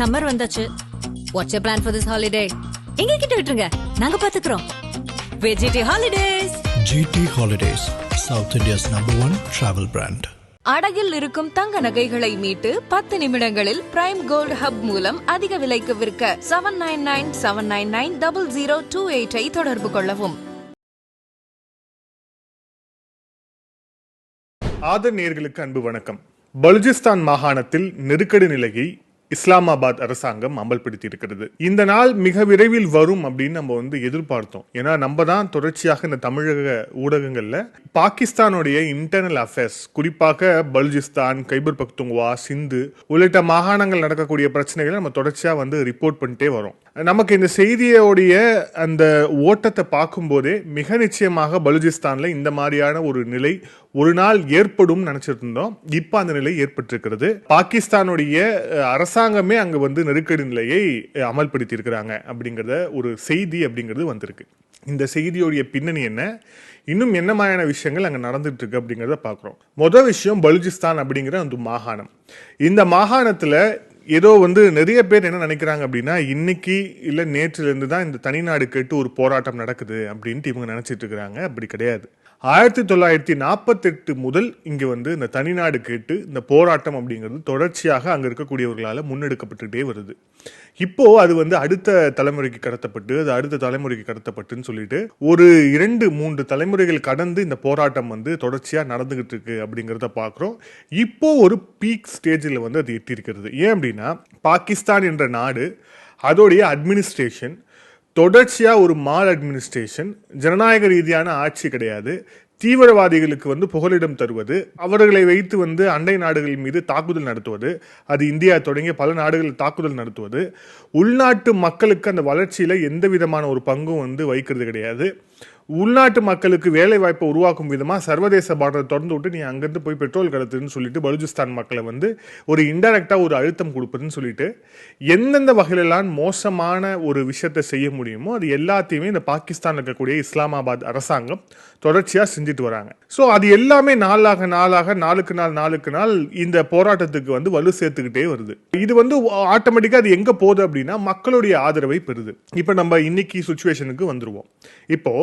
Summer வந்தாச்சு. What's your plan for this holiday? எங்க கிட்ட விட்டுருங்க, நாங்க பாத்துக்கிறோம். VGT holidays. GT Holidays, South India's #1 travel brand. அடகில் இருக்கும் தங்க நகைகளை மீட்டு 10 நிமிடங்களில் பிரைம் கோல்ட் ஹப் மூலம் அதிக விலைக்கு விற்க 7997990028 தொடர்பு கொள்ளவும். ஆதர் நேயர்களுக்கு அன்பு வணக்கம். பலுஜிஸ்தான் மாகாணத்தில் நெருக்கடி நிலையை இஸ்லாமாபாத் அரசாங்கம் அமல்படுத்தி இருக்கிறது. இந்த நாள் மிக விரைவில் வரும் அப்படின்னு நம்ம எதிர்பார்த்தோம். ஏன்னா நம்ம தான் தொடர்ச்சியாக இந்த தமிழக ஊடகங்கள்ல பாகிஸ்தானுடைய இன்டர்னல் அஃபேர்ஸ், குறிப்பாக பலுஜிஸ்தான், கைபர் பக்துங்வா, சிந்து உள்ளிட்ட மாகாணங்கள் நடக்கக்கூடிய பிரச்சனைகளை நம்ம தொடர்ச்சியா ரிப்போர்ட் பண்ணிட்டே வரோம். நமக்கு இந்த செய்தியோடைய அந்த ஓட்டத்தை பார்க்கும்போதே மிக நிச்சயமாக பலுஜிஸ்தான்ல இந்த மாதிரியான ஒரு நிலை ஒரு நாள் ஏற்படும் நினைச்சிட்டு இருந்தோம். இப்ப அந்த நிலை ஏற்பட்டிருக்கிறது. பாகிஸ்தானுடைய அரசாங்கமே அங்க நெருக்கடி நிலையை அமல்படுத்தி இருக்கிறாங்க அப்படிங்கறத ஒரு செய்தி அப்படிங்கிறது வந்திருக்கு. இந்த செய்தியோடைய பின்னணி என்ன, இன்னும் என்ன மாதிரியான விஷயங்கள் அங்க நடந்துட்டு இருக்கு அப்படிங்கறத பாக்குறோம். முதல் விஷயம், பலுஜிஸ்தான் அப்படிங்கிற அந்த மாகாணம். இந்த மாகாணத்துல ஏதோ நிறைய பேர் என்ன நினைக்கிறாங்க அப்படின்னா, இன்னைக்கு இல்ல நேற்றுல இருந்து தான் இந்த தனிநாடு கேட்டு ஒரு போராட்டம் நடக்குது அப்படின்ட்டு இவங்க நினைச்சிட்டு இருக்கிறாங்க. அப்படி கிடையாது. 1948 முதல் இங்க இந்த தனிநாடு கேட்டு இந்த போராட்டம் அப்படிங்கிறது தொடர்ச்சியாக அங்க இருக்கக்கூடியவர்களால முன்னெடுக்கப்பட்டுட்டே வருது. இப்போ அது அடுத்த தலைமுறைக்கு கடத்தப்பட்டு, அது அடுத்த தலைமுறைக்கு கடத்தப்பட்டுன்னு சொல்லிட்டு ஒரு 2-3 தலைமுறைகள் கடந்து இந்த போராட்டம் தொடர்ச்சியா நடந்துகிட்டு இருக்கு அப்படிங்கிறத பாக்குறோம். இப்போ ஒரு பீக் ஸ்டேஜில் அது எட்டியிருக்கிறது. ஏன் அப்படின்னா, பாகிஸ்தான் என்ற நாடு, அதோடைய அட்மினிஸ்ட்ரேஷன் தொடர்ச்சியா ஒரு மால் அட்மினிஸ்ட்ரேஷன், ஜனநாயக ரீதியான ஆட்சி கிடையாது. தீவிரவாதிகளுக்கு புகலிடம் தருவது, அவர்களை வைத்து அண்டை நாடுகள் மீது தாக்குதல் நடத்துவது, அது இந்தியா தொடங்கிய பல நாடுகளில் தாக்குதல் நடத்துவது, உள்நாட்டு மக்களுக்கு அந்த வளர்ச்சியில எந்த விதமான ஒரு பங்கும் வகிக்கிறது கிடையாது. உள்நாட்டு மக்களுக்கு வேலை வாய்ப்பை உருவாக்கும் விதமா சர்வதேச பார்டரை திறந்து விட்டு நீ அங்கிருந்து போய் பெட்ரோல் கடத்துன்னு சொல்லிட்டு பலுஜிஸ்தான் மக்களை ஒரு இன்டைரக்டா ஒரு அழுத்தம் கொடுப்பதுன்னு சொல்லிட்டு எந்தெந்த வகையிலாம் மோசமான ஒரு விஷயத்தை செய்ய முடியுமோ அது எல்லாத்தையுமே இந்த பாகிஸ்தான் இருக்கக்கூடிய இஸ்லாமாபாத் அரசாங்கம் தொடர்ச்சியா செஞ்சுட்டு வராங்க. ஸோ அது எல்லாமே நாளுக்கு நாள் இந்த போராட்டத்துக்கு வலு சேர்த்துக்கிட்டே வருது. இது ஆட்டோமேட்டிக்கா அது எங்க போகுது அப்படின்னா, மக்களுடைய ஆதரவை பெறுது. இப்ப நம்ம இன்னைக்கு சுச்சுவேஷனுக்கு வந்துருவோம். இப்போ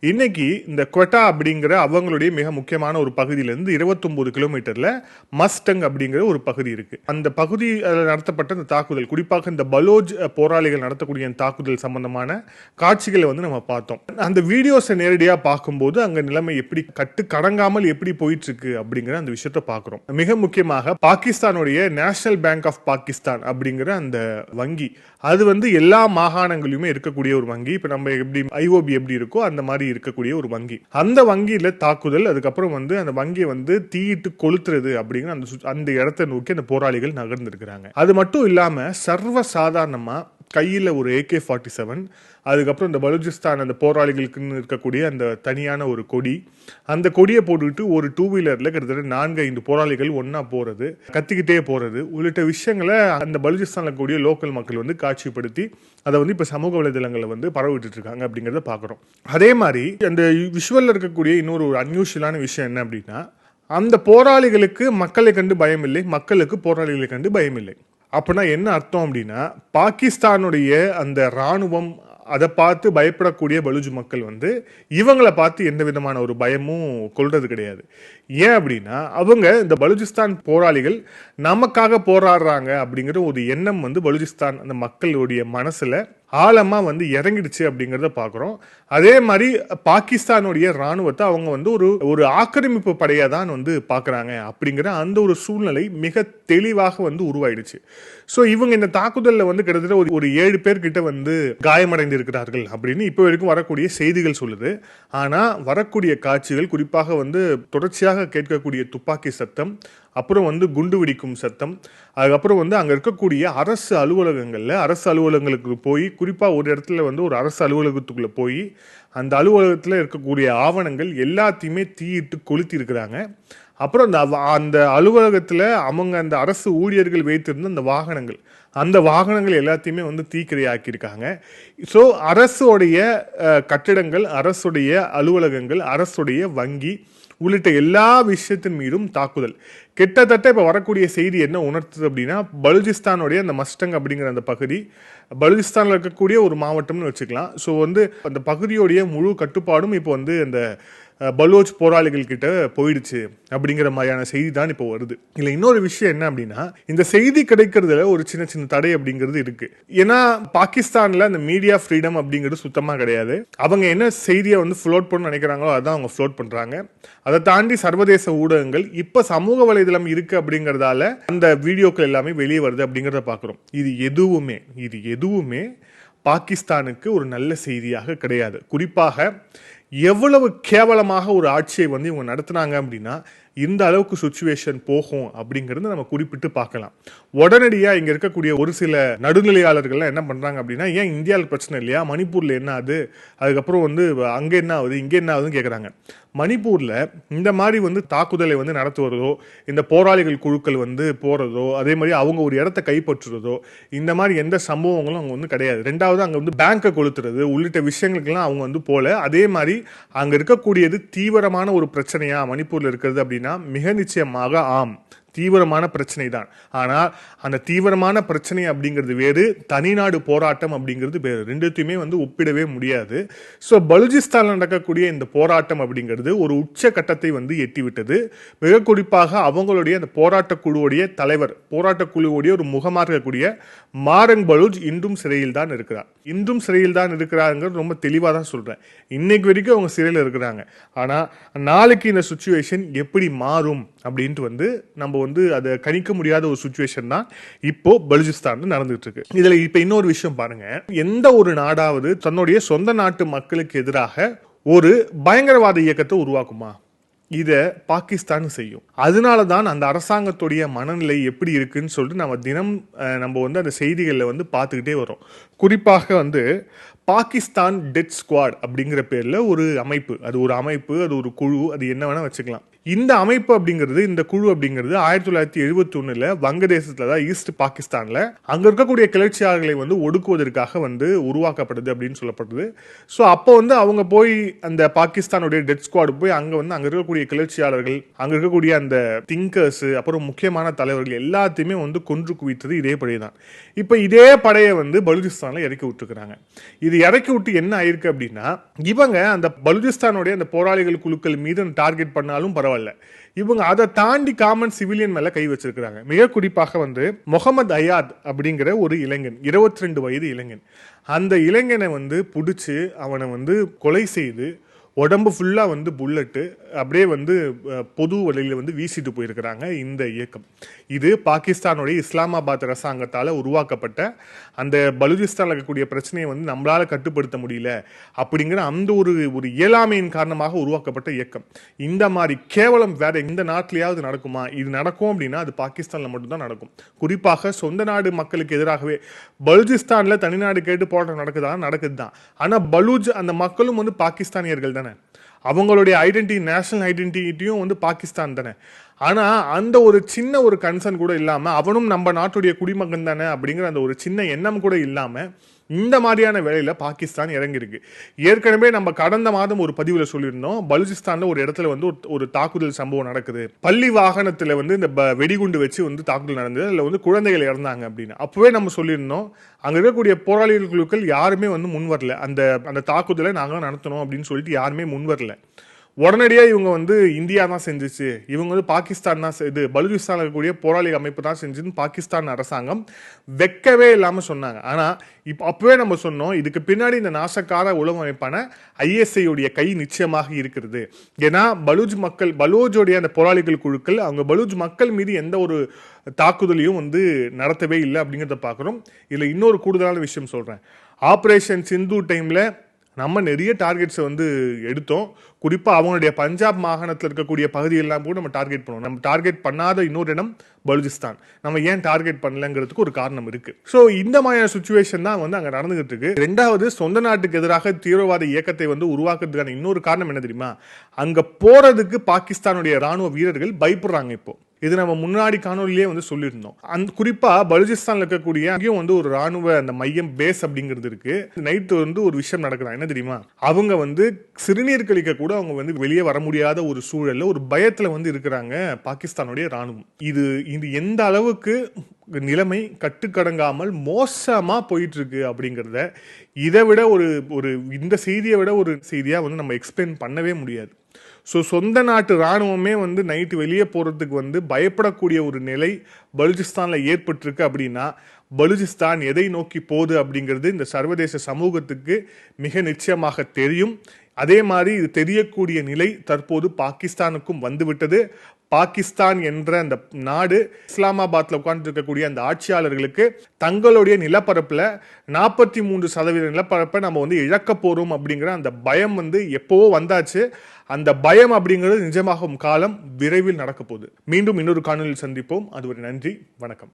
இன்னைக்கு இந்த குவெட்டா அப்படிங்கிற அவங்களுடைய மிக முக்கியமான ஒரு பகுதியிலிருந்து 29 கிலோமீட்டர்ல மஸ்டங் அப்படிங்கிற ஒரு பகுதி இருக்கு. அந்த பகுதியில் நடத்தப்பட்ட இந்த தாக்குதல், குறிப்பாக இந்த பலோஜ் போராளிகள் நடத்தக்கூடிய தாக்குதல் சம்பந்தமான காட்சிகளை நம்ம பார்த்தோம். அந்த வீடியோஸை நேரடியா பார்க்கும்போது அங்க நிலைமை எப்படி கடங்காமல் எப்படி போயிட்டு இருக்கு அப்படிங்கிற அந்த விஷயத்தை பார்க்கிறோம். மிக முக்கியமாக பாகிஸ்தானுடைய நேஷனல் பேங்க் ஆஃப் பாகிஸ்தான் அப்படிங்கிற அந்த வங்கி, அது எல்லா மாகாணங்களிலுமே இருக்கக்கூடிய ஒரு வங்கி. இப்ப நம்ம எப்படி IOB எப்படி இருக்கோ அந்த மாதிரி இருக்கக்கூடிய ஒரு வங்கி. அந்த வங்கியில தாக்குதல், அதுக்கப்புறம் அந்த வங்கியை தீயிட்டு கொளுத்துறது அப்படிங்கிற அந்த இடத்தை நோக்கி அந்த போராளிகள் நகர்ந்திருக்கிறாங்க. அது மட்டும் இல்லாம சர்வ சாதாரணமா கையில ஒரு AK-47, அதுக்கப்புறம் இந்த பலுஜிஸ்தான் அந்த போராளிகளுக்குன்னு இருக்கக்கூடிய அந்த தனியான ஒரு கொடி, அந்த கொடியை போட்டுக்கிட்டு ஒரு 2 வீலர்ல கிட்டத்தட்ட 4-5 போராளிகள் ஒன்னா போறது, கத்திக்கிட்டே போறது உள்ளிட்ட விஷயங்களை அந்த பலுஜிஸ்தான்ல கூடிய லோக்கல் மக்கள் காட்சிப்படுத்தி அதை இப்ப சமூக வலைதளங்களை பரவிட்டு இருக்காங்க அப்படிங்கறத பாக்குறோம். அதே மாதிரி அந்த விஷுவல்ல இருக்கக்கூடிய இன்னொரு அன்யூஷுவலான விஷயம் என்ன அப்படின்னா, அந்த போராளிகளுக்கு மக்களை கண்டு பயம் இல்லை, மக்களுக்கு போராளிகளை கண்டு பயம் இல்லை. அப்படின்னா என்ன அர்த்தம் அப்படின்னா, பாகிஸ்தானுடைய அந்த ராணுவம் அதை பார்த்து பயப்படக்கூடிய பலுஜ் மக்கள் இவங்களை பார்த்து எந்த விதமான ஒரு பயமும் கொள்றது கிடையாது. ஏன் அப்படின்னா, அவங்க இந்த பலுஜிஸ்தான் போராளிகள் நமக்காக போராடுறாங்க அப்படிங்கிற ஒரு எண்ணம் பலுஜிஸ்தான் அந்த மக்களுடைய மனசுல ஆழமா இறங்கிடுச்சு அப்படிங்கிறத பாக்குறோம். அதே மாதிரி பாகிஸ்தானுடைய ராணுவத்தை அவங்க ஒரு ஆக்கிரமிப்பு படையா தான் பாக்குறாங்க அப்படிங்கிற அந்த ஒரு சூழ்நிலை மிக தெளிவாக உருவாயிடுச்சு. ஸோ இவங்க இந்த தாக்குதல்ல கிட்டத்தட்ட ஒரு 7 பேர் கிட்ட காயமடைந்து இருக்கிறார்கள் அப்படின்னு இப்போ வரைக்கும் வரக்கூடிய செய்திகள் சொல்லுது. ஆனா வரக்கூடிய காட்சிகள், குறிப்பாக தொடர்ச்சியாக கேட்கக்கூடிய துப்பாக்கி சத்தம், அப்புறம் குண்டு வெடிக்கும் சத்தம், அதுக்கப்புறம் அங்க இருக்கக்கூடிய அரசு அலுவலகங்களுக்கு போய், குறிப்பா ஒரு இடத்துல ஒரு அரசு அலுவலகத்துக்குள்ள போய் அந்த அலுவலகத்துல இருக்கக்கூடிய ஆவணங்கள் எல்லாத்தையுமே தீயிட்டு கொளுத்தி இருக்கிறாங்க. அப்புறம் அந்த அலுவலகத்துல அவங்க அந்த அரசு ஊழியர்கள் வைத்திருந்த அந்த வாகனங்கள் எல்லாத்தையுமே தீக்கிரையாக்கியிருக்காங்க. ஸோ அரசுடைய கட்டிடங்கள், அரசுடைய அலுவலகங்கள், அரசுடைய வங்கி உள்ளிட்ட எல்லா விஷயத்தின் மீதும் தாக்குதல். கிட்டத்தட்ட இப்போ வரக்கூடிய செய்தி என்ன உணர்த்துது அப்படின்னா, பலுச்சிஸ்தானுடைய அந்த மஸ்டங் அப்படிங்கிற அந்த பகுதி பலுச்சிஸ்தானில் இருக்கக்கூடிய ஒரு மாவட்டம்னு வச்சுக்கலாம். ஸோ வந்து அந்த பகுதியோடைய முழு கட்டுப்பாடும் இப்போ வந்து அந்த பலோச் போராளிகள் கிட்ட போயிடுச்சு அப்படிங்கிற மாதிரியான செய்தி தான் இப்போ வருது. இல்லை இன்னொரு விஷயம் என்ன அப்படின்னா, இந்த செய்தி கிடைக்கிறதுல ஒரு சின்ன சின்ன தடை அப்படிங்கிறது இருக்கு. ஏன்னா பாகிஸ்தான்ல அந்த மீடியா ஃப்ரீடம் அப்படிங்கிறது சுத்தமாக கிடையாது. அவங்க என்ன செய்தியை வந்து ஃப்ளோட் பண்ண நினைக்கிறாங்களோ அதான் அவங்க ஃப்ளோட் பண்றாங்க. அதை தாண்டி சர்வதேச ஊடகங்கள் இப்ப சமூக வலைதளம் இருக்கு அப்படிங்கறதால அந்த வீடியோக்கள் எல்லாமே வெளியே வருது அப்படிங்கறத பாக்குறோம். இது எதுவுமே பாகிஸ்தானுக்கு ஒரு நல்ல செய்தியாக கிடையாது. குறிப்பாக எவ்வளவு கேவலமாக ஒரு ஆட்சியை வந்து இவங்க நடத்துனாங்க அப்படின்னா இந்த அளவுக்கு சுச்சுவேஷன் போகும் அப்படிங்கறது நம்ம குறிப்பிட்டு பார்க்கலாம். உடனடியாக இங்க இருக்கக்கூடிய ஒரு சில நடுநிலையாளர்கள் என்ன பண்றாங்க அப்படின்னா, ஏன் இந்தியாவில் பிரச்சனை இல்லையா, மணிப்பூர்ல என்ன ஆகுது, அதுக்கப்புறம் வந்து அங்க என்ன ஆகுது இங்க என்ன ஆகுதுன்னு கேட்குறாங்க. மணிப்பூர்ல இந்த மாதிரி வந்து தாக்குதலை வந்து நடத்துவதோ, இந்த போராளிகள் குழுக்கள் வந்து போறதோ, அதே மாதிரி அவங்க ஒரு இடத்தை கைப்பற்றுறதோ, இந்த மாதிரி எந்த சம்பவங்களும் அவங்க வந்து கிடையாது. ரெண்டாவது அங்க வந்து பேங்கை கொளுத்துறது உள்ளிட்ட விஷயங்களுக்கெல்லாம் அவங்க வந்து போல. அதே மாதிரி அங்க இருக்கக்கூடியது தீவிரமான ஒரு பிரச்சனையா மணிப்பூர்ல இருக்கிறது அப்படின்னா மிக நிச்சயமாக ஆம், தீவிரமான பிரச்சனை தான். ஆனால் அந்த தீவிரமான பிரச்சனை அப்படிங்கிறது வேறு, தனிநாடு போராட்டம் அப்படிங்கிறது வேறு. ரெண்டுத்தையுமே வந்து ஒப்பிடவே முடியாது. ஸோ பலுச்சிஸ்தானில் நடக்கக்கூடிய இந்த போராட்டம் அப்படிங்கிறது ஒரு உச்ச கட்டத்தை வந்து எட்டிவிட்டது. மிக குறிப்பாக அவங்களுடைய அந்த போராட்ட குழுவுடைய தலைவர், போராட்ட குழுவுடைய ஒரு முகமாக இருக்கக்கூடிய மாரங் பலூச் இன்றும் சிறையில் தான் இருக்கிறார். இன்றும் சிறையில் தான் இருக்கிறாங்கிறது ரொம்ப தெளிவாக தான் சொல்றேன். இன்னைக்கு வரைக்கும் அவங்க சிறையில் இருக்கிறாங்க. ஆனால் நாளைக்கு இந்த சுச்சுவேஷன் எப்படி மாறும் அப்படின்ட்டு வந்து நம்ம வந்து அதை கணிக்க முடியாத ஒரு சுச்சுவேஷன் தான் இப்போ பலுச்சிஸ்தான் நடந்துட்டு இருக்கு. இதுல இப்ப இன்னொரு விஷயம் பாருங்க, எந்த ஒரு நாடாவது தன்னுடைய சொந்த நாட்டு மக்களுக்கு எதிராக ஒரு பயங்கரவாத இயக்கத்தை உருவாக்குமா? இதை பாகிஸ்தான் செய்யும். அதனால தான் அந்த அரசாங்கத்துடைய மனநிலை எப்படி இருக்குன்னு சொல்லிட்டு நம்ம வந்து அந்த செய்திகளில் வந்து பார்த்துக்கிட்டே வரோம். குறிப்பாக வந்து பாகிஸ்தான் டெத் ஸ்குவாட் அப்படிங்கிற பேர்ல ஒரு அமைப்பு, அது ஒரு குழு, அது என்ன வேணா வச்சுக்கலாம். இந்த அமைப்பு அப்படிங்கிறது, இந்த குழு அப்படிங்கிறது 1971 வங்கதேசத்துல தான், ஈஸ்ட் பாகிஸ்தான்ல அங்க இருக்கக்கூடிய கிளர்ச்சியாளர்களை வந்து ஒடுக்குவதற்காக வந்து உருவாக்கப்படுது அப்படின்னு சொல்லப்படுது. ஸோ அப்போ வந்து அவங்க போய் அந்த பாகிஸ்தானுடைய டெத் ஸ்குவாட் போய் அங்க இருக்கக்கூடிய கிளர்ச்சியாளர்கள், அங்க இருக்கக்கூடிய அந்த திங்கர்ஸ், அப்புறம் முக்கியமான தலைவர்கள் எல்லாத்தையுமே வந்து கொன்று குவித்தது இதே படையதான். இப்ப இதே படையை வந்து பலுச்சிஸ்தான்ல இறக்கி விட்டுருக்காங்க. இது இறக்கி விட்டு என்ன ஆயிருக்கு அப்படின்னா, இவங்க அந்த பலுச்சிஸ்தானுடைய அந்த போராளிகள் குழுக்கள் மீது டார்கெட் பண்ணாலும் பரவாயில்ல, இவங்க அதை தாண்டி காமன் சிவிலியன் மேல கை வச்சிருக்காங்க. மிக குறிப்பாக வந்து முகமது அயாத் அப்படிங்கிற ஒரு இளைஞன், 22 வயது இளைஞன். அந்த இளைஞனை வந்து பிடிச்சி அவனை வந்து கொலை செய்து உடம்பு ஃபுல்லா வந்து புல்லட்டு அப்படியே வந்து பொது வழியில வந்து வீசிட்டு போயிருக்கிறாங்க இந்த இயக்கம். இது பாகிஸ்தானுடைய இஸ்லாமாபாத் அரசாங்கத்தால உருவாக்கப்பட்ட அந்த பலுச்சிஸ்தான்ல இருக்கக்கூடிய பிரச்சனையை வந்து நம்மளால கட்டுப்படுத்த முடியல அப்படிங்கிற அந்த ஒரு இயலாமையின் காரணமாக உருவாக்கப்பட்ட இயக்கம். இந்த மாதிரி கேவலம் வேற எந்த நாட்டிலேயாவது நடக்குமா? இது நடக்கும் அப்படின்னா அது பாகிஸ்தான்ல மட்டும்தான் நடக்கும். குறிப்பாக சொந்த நாடு மக்களுக்கு எதிராகவே. பலுச்சிஸ்தான்ல தனிநாடு கேட்டு போராட்டம் நடக்குது தான். ஆனா பலூச் அந்த மக்களும் வந்து பாகிஸ்தானியர்கள் தானே, அவங்களுடைய ஐடென்டிட்டி, நேஷனல் ஐடென்டிட்டியும் வந்து பாகிஸ்தான் தானே. ஆனா அந்த ஒரு சின்ன ஒரு கன்சர்ன் கூட இல்லாம, அவனும் நம்ம நாட்டுடைய குடிமகன் தானே அப்படிங்கிற அந்த ஒரு சின்ன எண்ணம் கூட இல்லாம இந்த மாதிரியான வேலையில பாகிஸ்தான் இறங்கிருக்கு. ஏற்கனவே நம்ம கடந்த மாதம் ஒரு பதிவுல சொல்லியிருந்தோம், பலுச்சிஸ்தான்ல ஒரு இடத்துல வந்து ஒரு தாக்குதல் சம்பவம் நடக்குது. பள்ளி வாகனத்துல வந்து இந்த வெடிகுண்டு வச்சு வந்து தாக்குதல் நடந்தது, அதுல வந்து குழந்தைகள் இறந்தாங்க அப்படின்னு. அப்பவே நம்ம சொல்லியிருந்தோம், அங்க இருக்கக்கூடிய போராளிகள் குழுக்கள் யாருமே வந்து முன் வரல, அந்த தாக்குதலை நாங்க நடத்தணும் அப்படின்னு சொல்லிட்டு யாருமே முன் வரல. உடனடியா இவங்க வந்து இந்தியா தான் செஞ்சிச்சு, இவங்க வந்து பாகிஸ்தான் தான், இது பலுச்சிஸ்தான்ல இருக்கக்கூடிய போராளி அமைப்பு தான் செஞ்சுன்னு பாகிஸ்தான் அரசாங்கம் வெக்கவே இல்லாம சொன்னாங்க. ஆனா இப்ப அப்பவே நம்ம சொன்னோம், இதுக்கு பின்னாடி இந்த நாசக்கார உளவு அமைப்பான ISI உடைய கை நிச்சயமாக இருக்கிறது. ஏன்னா பலூஜோடைய அந்த போராளிகள் குழுக்கள் அவங்க பலூஜ் மக்கள் மீது எந்த ஒரு தாக்குதலையும் வந்து நடத்தவே இல்லை அப்படிங்கிறத பார்க்கிறோம். இதுல இன்னொரு கூடுதலான விஷயம் சொல்றேன். ஆபரேஷன் சிந்து டைம்ல நம்ம நிறைய டார்கெட்ஸை வந்து எடுத்தோம். குறிப்பாக அவங்களுடைய பஞ்சாப் மாகாணத்தில் இருக்கக்கூடிய பகுதியெல்லாம் கூட நம்ம டார்கெட் பண்ணுவோம். நம்ம டார்கெட் பண்ணாத இன்னொரு இடம் பலுச்சிஸ்தான். நம்ம ஏன் டார்கெட் பண்ணலங்கிறதுக்கு ஒரு காரணம் இருக்கு. ஸோ இந்த மாதிரியான சுச்சுவேஷன் தான் வந்து அங்கே நடந்துகிட்டு இருக்கு. ரெண்டாவது, சொந்த நாட்டுக்கு எதிராக தீவிரவாத இயக்கத்தை வந்து உருவாக்குறதுக்கான இன்னொரு காரணம் என்ன தெரியுமா? அங்க போறதுக்கு பாகிஸ்தானுடைய ராணுவ வீரர்கள் பயப்படுறாங்க இப்போ. இது நம்ம முன்னாடி காணொலியிலே வந்து சொல்லியிருந்தோம். அந்த குறிப்பா பலுச்சிஸ்தான்ல இருக்கக்கூடிய அங்கேயும் வந்து ஒரு ராணுவ அந்த மையம் பேஸ் அப்படிங்கிறது இருக்கு. நைட்டு வந்து ஒரு விஷயம் நடக்குதா என்ன தெரியுமா? அவங்க வந்து சிறுநீர் கழிக்க கூட அவங்க வந்து வெளியே வர முடியாத ஒரு சூழல்ல ஒரு பயத்துல வந்து இருக்கிறாங்க பாகிஸ்தானுடைய ராணுவம். இது எந்த அளவுக்கு நிலைமை கட்டுக்கடங்காமல் மோசமா போயிட்டு இருக்கு அப்படிங்கிறத இதை விட ஒரு இந்த செய்தியை விட ஒரு செய்தியா வந்து நம்ம எக்ஸ்பிளைன் பண்ணவே முடியாது. ஸோ சொந்த நாட்டு ராணுவமே வந்து நைட்டு வெளியே போறதுக்கு வந்து பயப்படக்கூடிய ஒரு நிலை பலுச்சிஸ்தான்ல ஏற்பட்டிருக்கு அப்படின்னா பலுச்சிஸ்தான் எதை நோக்கி போகுது அப்படிங்கிறது இந்த சர்வதேச சமூகத்துக்கு மிக நிச்சயமாக தெரியும். அதே மாதிரி இது தெரியக்கூடிய நிலை தற்போது பாகிஸ்தானுக்கும் வந்துவிட்டது. பாகிஸ்தான் என்ற அந்த நாடு இஸ்லாமாபாத்ல உட்கார்ந்து இருக்கக்கூடிய அந்த ஆட்சியாளர்களுக்கு தங்களுடைய நிலப்பரப்புல 43% நிலப்பரப்பை நம்ம வந்து இழக்க போறோம் அப்படிங்கிற அந்த பயம் வந்து எப்பவோ வந்தாச்சு. அந்த பயம் அப்படிங்கிறது நிஜமாகும் காலம் விரைவில் நடக்க போகுது. மீண்டும் இன்னொரு காணொலியில் சந்திப்போம். அதுவரை நன்றி, வணக்கம்.